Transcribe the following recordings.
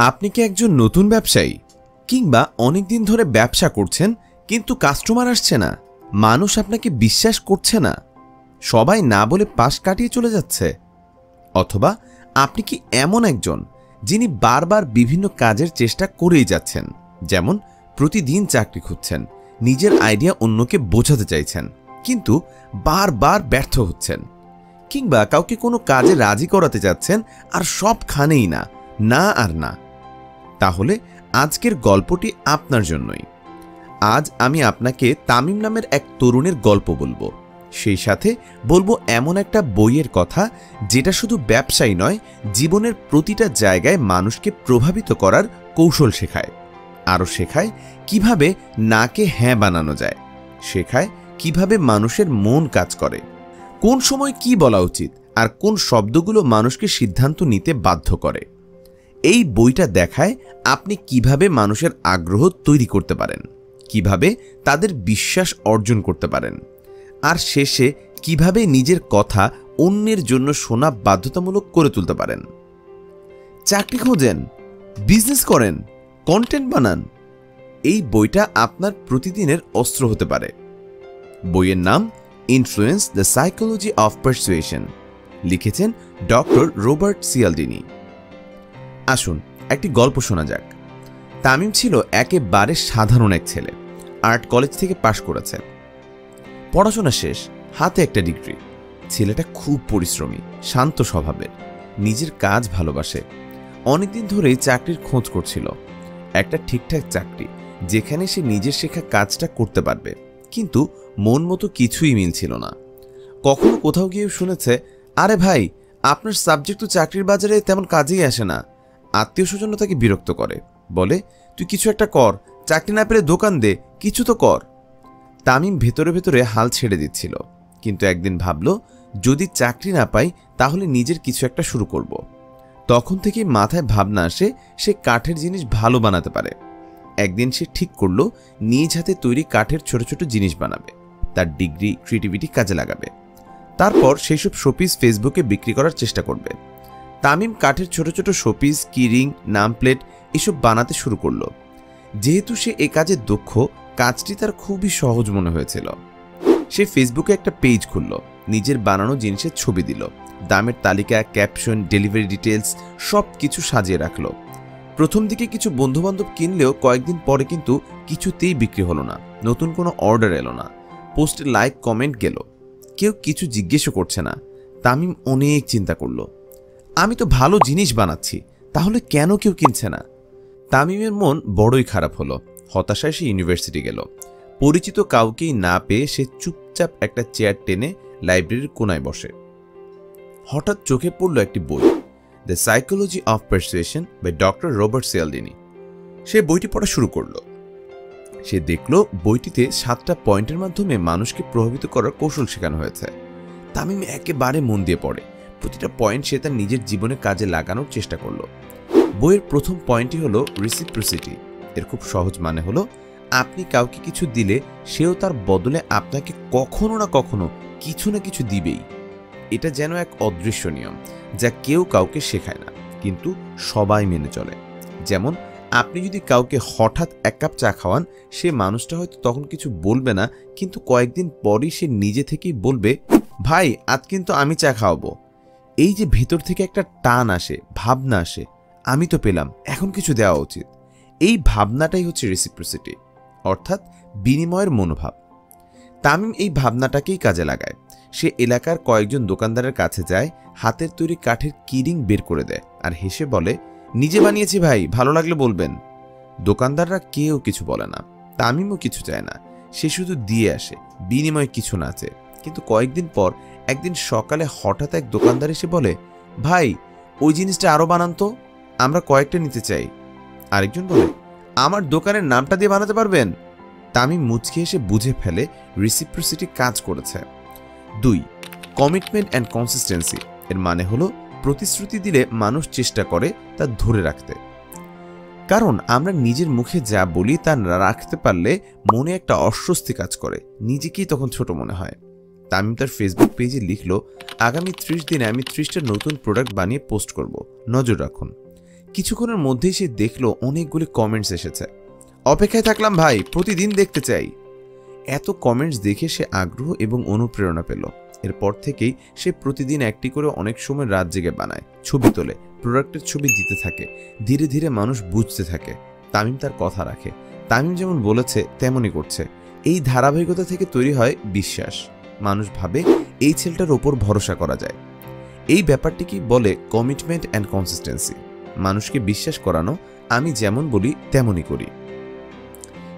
আপনি কি একজন নতুন ব্যবসায়ী কিংবা অনেক দিন ধরে ব্যবসা করছেন কিন্তু কাস্টমার আসছে না, মানুষ আপনাকে বিশ্বাস করছে না, সবাই না বলে পাশ কাটিয়ে চলে যাচ্ছে? অথবা আপনি কি এমন একজন যিনি বারবার বিভিন্ন কাজের চেষ্টা করেই যাচ্ছেন, যেমন প্রতিদিন চাকরি খুঁজছেন, নিজের আইডিয়া অন্যকে বোঝাতে চাইছেন কিন্তু বারবার ব্যর্থ হচ্ছেন, কিংবা কাউকে কোনো কাজে রাজি করাতে যাচ্ছেন আর সবখানেই না, না আর না? তাহলে আজকের গল্পটি আপনার জন্যই। আজ আমি আপনাকে তামিম নামের এক তরুণের গল্প বলবো, সেই সাথে বলবো এমন একটা বইয়ের কথা যেটা শুধু ব্যবসাই নয়, জীবনের প্রতিটা জায়গায় মানুষকে প্রভাবিত করার কৌশল শেখায়। আরও শেখায় কিভাবে নাকে হ্যাঁ বানানো যায়, শেখায় কিভাবে মানুষের মন কাজ করে, কোন সময় কি বলা উচিত আর কোন শব্দগুলো মানুষকে সিদ্ধান্ত নিতে বাধ্য করে। এই বইটা দেখায় আপনি কিভাবে মানুষের আগ্রহ তৈরি করতে পারেন, কিভাবে তাদের বিশ্বাস অর্জন করতে পারেন, আর শেষে কিভাবে নিজের কথা অন্যের জন্য শোনা বাধ্যতামূলক করে তুলতে পারেন। চাকরি খোঁজেন, বিজনেস করেন, কন্টেন্ট বানান, এই বইটা আপনার প্রতিদিনের অস্ত্র হতে পারে। বইয়ের নাম influence the psychology of persuasion, লিখেছেন ডক্টর রবার্ট সিয়ালডিনি। আসুন একটি গল্প শোনা যাক। তামিম ছিল একেবারে সাধারণ এক ছেলে। আর্ট কলেজ থেকে পাশ করেছে, পড়াশোনা শেষ, হাতে একটা ডিগ্রি। ছেলেটা খুব পরিশ্রমী, শান্ত স্বভাবের, নিজের কাজ ভালোবাসে। অনেকদিন ধরেই চাকরির খোঁজ করছিল, একটা ঠিকঠাক চাকরি যেখানে সে নিজের শেখা কাজটা করতে পারবে, কিন্তু মন মতো কিছুই মিলছিল না। কখনো কোথাও গিয়ে শুনেছে, আরে ভাই, আপনার সাবজেক্ট তো চাকরির বাজারে তেমন কাজেই আসে না। আত্মীয় স্বজনও তাকে বিরক্ত করে, বলে তুই কিছু একটা কর, চাকরি না পেলে দোকান দে, কিছু তো কর। তামিম ভেতরে ভেতরে হাল ছেড়ে দিচ্ছিল, কিন্তু একদিন ভাবল যদি চাকরি না পাই তাহলে নিজের কিছু একটা শুরু করব। তখন থেকেই মাথায় ভাবনা আসে সে কাঠের জিনিস ভালো বানাতে পারে। একদিন সে ঠিক করলো নিজ হাতে তৈরি কাঠের ছোট ছোট জিনিস বানাবে, তার ডিগ্রি ক্রিয়েটিভিটি কাজে লাগাবে। তারপর সেইসব শোপিস ফেসবুকে বিক্রি করার চেষ্টা করবে। তামিম কাঠের ছোট ছোট শোপিস, কিরিং, নাম প্লেট এসব বানাতে শুরু করলো। যেহেতু সে এ কাজে দক্ষ, কাজটি তার খুবই সহজ মনে হয়েছিল। সে ফেসবুকে একটা পেজ খুলল, নিজের বানানো জিনিসের ছবি দিল, দামের তালিকা, ক্যাপশন, ডেলিভারি ডিটেলস সব কিছু সাজিয়ে রাখলো। প্রথম দিকে কিছু বন্ধুবান্ধব কিনলেও কয়েকদিন পরে কিন্তু কিছুতেই বিক্রি হলো না, নতুন কোনো অর্ডার এলো না, পোস্টে লাইক কমেন্ট গেল, কেউ কিছু জিজ্ঞেসও করছে না। তামিম অনেক চিন্তা করলো, আমি তো ভালো জিনিস বানাচ্ছি, তাহলে কেন কেউ কিনছে না? তামিমের মন বড়ই খারাপ হলো। হতাশায় সে ইউনিভার্সিটি গেল। পরিচিত কাউকেই না পেয়ে সে চুপচাপ একটা চেয়ার টেনে লাইব্রেরির কোনায় বসে। হঠাৎ চোখে পড়ল একটি বই, the psychology of persuasion by doctor Robert Cialdini. সে বইটি পড়া শুরু করল। সে দেখল বইটিতে 7টা পয়েন্টের মাধ্যমে মানুষকে প্রভাবিত করার কৌশল শেখানো হয়েছে। তামিম একেবারে মন দিয়ে পড়ে, প্রতিটা পয়েন্ট সে তার নিজের জীবনে কাজে লাগানোর চেষ্টা করল। বইয়ের প্রথম পয়েন্টটি হলো রেসিপ্রোসিটি। এর খুব সহজ মানে হলো, আপনি কাউকে কিছু দিলে সেও তার বদলে আপনাকে কখনো না কখনো কিছু না কিছু দিবেই। এটা যেন এক অদৃশ্য নিয়ম যা কেউ কাউকে শেখায় না, কিন্তু সবাই মেনে চলে। যেমন আপনি যদি কাউকে হঠাৎ 1 কাপ চা খাওয়ান, সে মানুষটা হয়তো তখন কিছু বলবে না, কিন্তু কয়েকদিন পরই সে নিজে থেকেই বলবে, ভাই আজ কিন্তু আমি চা খাওয়াবো। এই যে ভেতর থেকে একটা টান আসে, ভাবনা আসে, আমি তো পেলাম, এখন কিছু দেওয়া উচিত। এই ভাবনাটাই হচ্ছে রেসিপ্রোসিটি, অর্থাৎ বিনিময়ের মনোভাব। তামিম এই ভাবনাটাকেই কাজে লাগায়। সে এলাকার কয়েকজন দোকানদারের কাছে যায়, হাতের তৈরি কাঠের কিরিং বের করে দেয় আর হেসে বলে, নিজে বানিয়েছি ভাই, ভালো লাগলে বলবেন। দোকানদাররা কেউ কিছু বলে না, তামিমও কিছু চায় না, সে শুধু দিয়ে আসে, বিনিময়ে কিছু না চেয়ে। কিন্তু কয়েকদিন পর একদিন সকালে হঠাৎ এক দোকানদার এসে বলে, ভাই ওই জিনিসটা আরো বানান তো, আমরা কয়েকটা নিতে চাই। আরেকজন বলে, আমার দোকানের নামটা দিয়ে বানাতে পারবেন? তামিম মুচকি এসে বুঝে ফেলে রেসিপ্রোসিটি কাজ করেছে। 2. Commitment and consistency. এর মানে হলো, প্রতিশ্রুতি দিলে মানুষ চেষ্টা করে তা ধরে রাখতে। কারণ আমরা নিজের মুখে যা বলি তা রাখতে পারলে মনে একটা অস্বস্তি কাজ করে, নিজেকেই তখন ছোট মনে হয়। তামিম তার ফেসবুক পেজে লিখল, আগামী 30 দিনে আমি 30টা নতুন প্রোডাক্ট বানিয়ে পোস্ট করব, নজর রাখুন। কিছুক্ষণের মধ্যেই সে দেখলো অনেকগুলি কমেন্টস এসেছে। অপেক্ষায় থাকলাম ভাই, প্রতিদিন দেখতে চাই। এত কমেন্টস দেখে সে আগ্রহ এবং অনুপ্রেরণা পেল। এরপর থেকেই সে প্রতিদিন একটি করে অনেক সময় রাত জেগে বানায়, ছবি তোলে, প্রোডাক্টের ছবি দিতে থাকে। ধীরে ধীরে মানুষ বুঝতে থাকে। তামিম তার কথা রাখে। তামিম যেমন বলেছে তেমনই করছে। এই ধারাবাহিকতা থেকে তৈরি হয় বিশ্বাস। মানুষ ভাবে এই ছেলেটার ওপর ভরসা করা যায়। এই ব্যাপারটিকে বলে কমিটমেন্ট অ্যান্ড কনসিস্টেন্সি। মানুষকে বিশ্বাস করানো, আমি যেমন বলি তেমনই করি।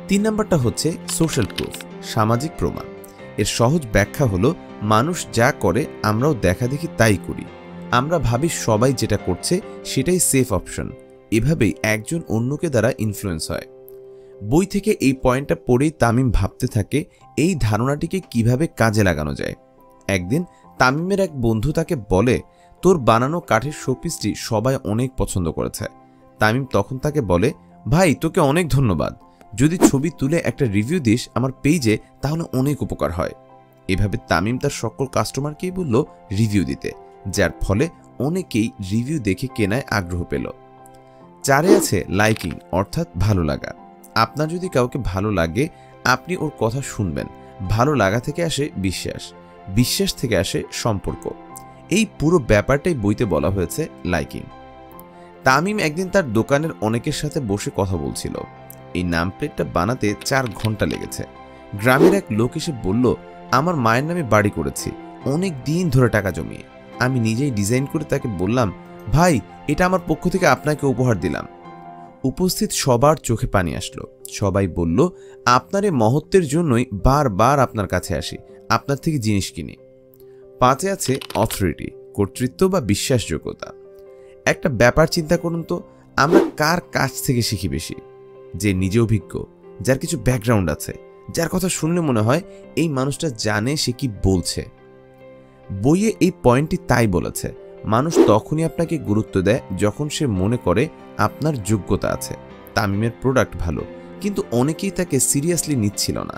3 নাম্বারটা হচ্ছে সোশ্যাল প্রুফ, সামাজিক প্রমাণ। এর সহজ ব্যাখ্যা হলো মানুষ যা করে আমরাও দেখাদেখি তাই করি। আমরা ভাবি সবাই যেটা করছে সেটাই সেফ অপশন। এভাবেই একজন অন্যকে দ্বারা ইনফ্লুয়েন্স হয়। বই থেকে এই পয়েন্টটা পড়েই তামিম ভাবতে থাকে এই ধারণাটিকে কিভাবে কাজে লাগানো যায়। একদিন তামিমের এক বন্ধু তাকে বলে, তোর বানানো কাঠের শোপিসটি সবাই অনেক পছন্দ করেছে। তামিম তখন তাকে বলে, ভাই তোকে অনেক ধন্যবাদ, যদি ছবি তুলে একটা রিভিউ দিস আমার পেজে তাহলে অনেক উপকার হয়। এভাবে তামিম তার সকল কাস্টমারকেই বলল রিভিউ দিতে, যার ফলে অনেকেই রিভিউ দেখে কেনায় আগ্রহ পেল। 4 আছে লাইকিং, অর্থাৎ ভালো লাগা। আপনার যদি কাউকে ভালো লাগে আপনি ওর কথা শুনবেন। ভালো লাগা থেকে আসে বিশ্বাস, বিশ্বাস থেকে আসে সম্পর্ক। এই পুরো ব্যাপারটাই বইতে বলা হয়েছে লাইকিং। তামিম একদিন তার দোকানের অনেকের সাথে বসে কথা বলছিল। এই নাম প্লেটটা বানাতে 4 ঘন্টা লেগেছে। গ্রামের এক লোক এসে বলল, আমার মায়ের নামে বাড়ি করেছি অনেক দিন ধরে টাকা জমিয়ে। আমি নিজেই ডিজাইন করে তাকে বললাম, ভাই এটা আমার পক্ষ থেকে আপনাকে উপহার দিলাম। উপস্থিত সবার চোখে পানি আসলো। সবাই বলল, আপনার এই মহত্বের জন্যই বারবার আপনার কাছে আসি, আপনার থেকে জিনিস কিনি। 5 আছে অথরিটি, কর্তৃত্ব বা বিশ্বাসযোগ্যতা। একটা ব্যাপার চিন্তা করুন তো, আমরা কার কাছ থেকে শিখি বেশি? যে নিজে অভিজ্ঞ, যার কিছু ব্যাকগ্রাউন্ড আছে, যার কথা শুনলে মনে হয় এই মানুষটা জানে সে কি বলছে। বইয়ে এই পয়েন্টটি তাই বলেছে, মানুষ তখনই আপনাকে গুরুত্ব দেয় যখন সে মনে করে আপনার যোগ্যতা আছে। তামিমের প্রোডাক্ট ভালো, কিন্তু অনেকেই তাকে সিরিয়াসলি নিচ্ছিল না।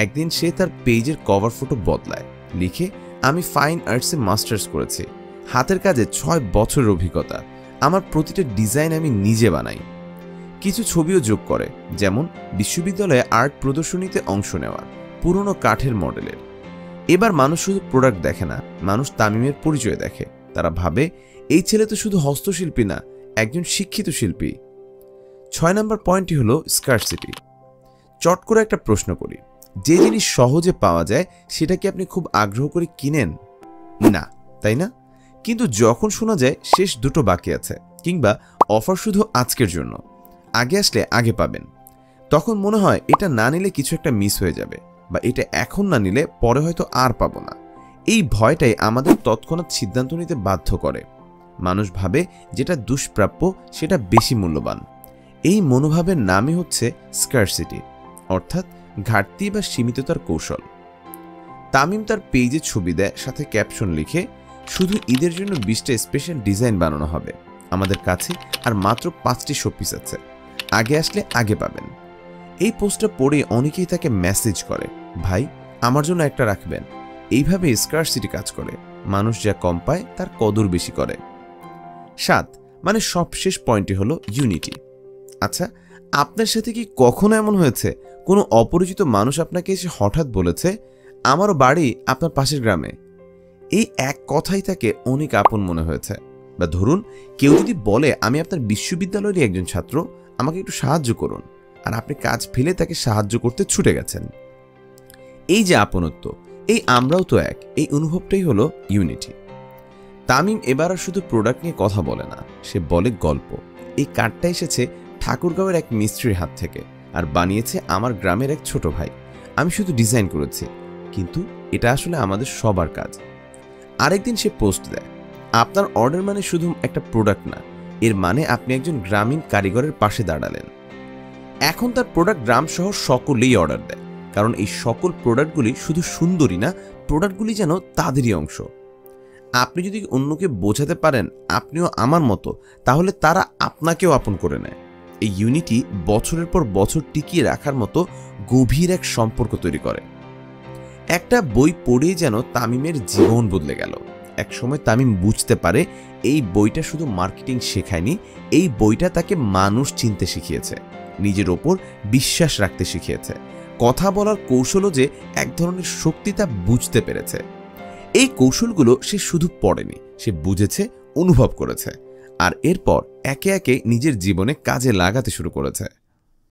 একদিন সে তার পেজের কভার ফটো বদলায়, লিখে, আমি ফাইন আর্টসে মাস্টার্স করেছি, হাতের কাজে 6 বছরের অভিজ্ঞতা, আমার প্রতিটা ডিজাইন আমি নিজে বানাই। কিছু ছবিও যোগ করে, যেমন বিশ্ববিদ্যালয়ে আর্ট প্রদর্শনীতে অংশ নেওয়া, পুরনো কাঠের মডেলের। এবার মানুষ শুধু প্রোডাক্ট দেখে না, মানুষ তামিমের পরিচয় দেখে। তারা ভাবে এই ছেলে তো শুধু হস্তশিল্পী না, একজন শিক্ষিত শিল্পী। 6 নম্বর পয়েন্টটি হলো স্কারসিটি। চট করে একটা প্রশ্ন করি, যে জিনিস সহজে পাওয়া যায় সেটা কি আপনি খুব আগ্রহ করে কিনেন? না, তাই না? কিন্তু যখন শোনা যায় শেষ 2টো বাকি আছে, কিংবা অফার শুধু আজকের জন্য, আগে আসলে আগে পাবেন, তখন মনে হয় এটা না নিলে কিছু একটা মিস হয়ে যাবে, বা এটা এখন না নিলে পরে হয়তো আর পাবো না। এই ভয়টাই আমাদের তৎক্ষণাৎ সিদ্ধান্ত নিতে বাধ্য করে। মানুষ ভাবে যেটা দুষ্প্রাপ্য সেটা বেশি মূল্যবান। এই মনোভাবের নামই হচ্ছে স্কারসিটি, অর্থাৎ ঘাটতি বা সীমিততার কৌশল। তামিম তার পেজে ছবি দেয়, সাথে ক্যাপশন লিখে, শুধু ঈদের জন্য 20টা স্পেশাল ডিজাইন বানানো হবে, আমাদের কাছে আর মাত্র 5টি শোপিস আছে, আগে আসলে আগে পাবেন। এই পোস্টটা পড়ে অনেকেই তাকে মেসেজ করে, ভাই আমার জন্য একটা রাখবেন। এইভাবে স্কারসিটি কাজ করে, মানুষ যা কম পায় তার কদর বেশি করে। 7 মানে সবশেষ পয়েন্টটি হলো ইউনিটি। আচ্ছা, আপনার সাথে কি কখনো এমন হয়েছে কোনো অপরিচিত মানুষ আপনাকে এসে হঠাৎ বলেছে, আমারও বাড়ি আপনার পাশের গ্রামে? এই এক কথাই তাকে অনেক আপন মনে হয়েছে। বা ধরুন কেউ যদি বলে, আমি আপনার বিশ্ববিদ্যালয়েরই একজন ছাত্র, আমাকে একটু সাহায্য করুন, আর আপনি কাজ ফেলে তাকে সাহায্য করতে ছুটে গেছেন। এই যে আপনত্ব, এই আমরাও তো এক, এই অনুভবটাই হলো ইউনিটি। তামিম এবার আর শুধু প্রোডাক্ট নিয়ে কথা বলে না, সে বলে গল্প। এই কার্ডটা এসেছে ঠাকুরগাঁওয়ের এক মিস্ত্রির হাত থেকে, আর বানিয়েছে আমার গ্রামের এক ছোট ভাই। আমি শুধু ডিজাইন করেছি, কিন্তু এটা আসলে আমাদের সবার কাজ। আরেকদিন সে পোস্ট দেয়, আপনার অর্ডার মানে শুধু একটা প্রোডাক্ট না, এর মানে আপনি একজন গ্রামীণ কারিগরের পাশে দাঁড়ালেন। এখন তার প্রোডাক্ট গ্রাম শহর সকলেই অর্ডার দেয়, কারণ এই সকল প্রোডাক্টগুলি শুধু সুন্দরী না, প্রোডাক্টগুলি যেন তাদেরই অংশ। আপনি যদি অন্যকে বোঝাতে পারেন আপনিও আমার মতো, তাহলে তারা আপনাকেও আপন করে নেয়। এই ইউনিটি বছরের পর বছর টিকিয়ে রাখার মতো গভীর এক সম্পর্ক তৈরি করে। একটা বই পড়েই যেন তামিমের জীবন বদলে গেল। একসময় তামিম বুঝতে পারে এই বইটা শুধু মার্কেটিং শেখায়নি, এই বইটা তাকে মানুষ চিনতে শিখিয়েছে, নিজের ওপর বিশ্বাস রাখতে শিখিয়েছে, কথা বলার কৌশলও যে এক ধরনের শক্তি তা বুঝতে পেরেছে। এই কৌশলগুলো সে শুধু পড়েনি, সে বুঝেছে, অনুভব করেছে, আর এরপর একে একে নিজের জীবনে কাজে লাগাতে শুরু করেছে।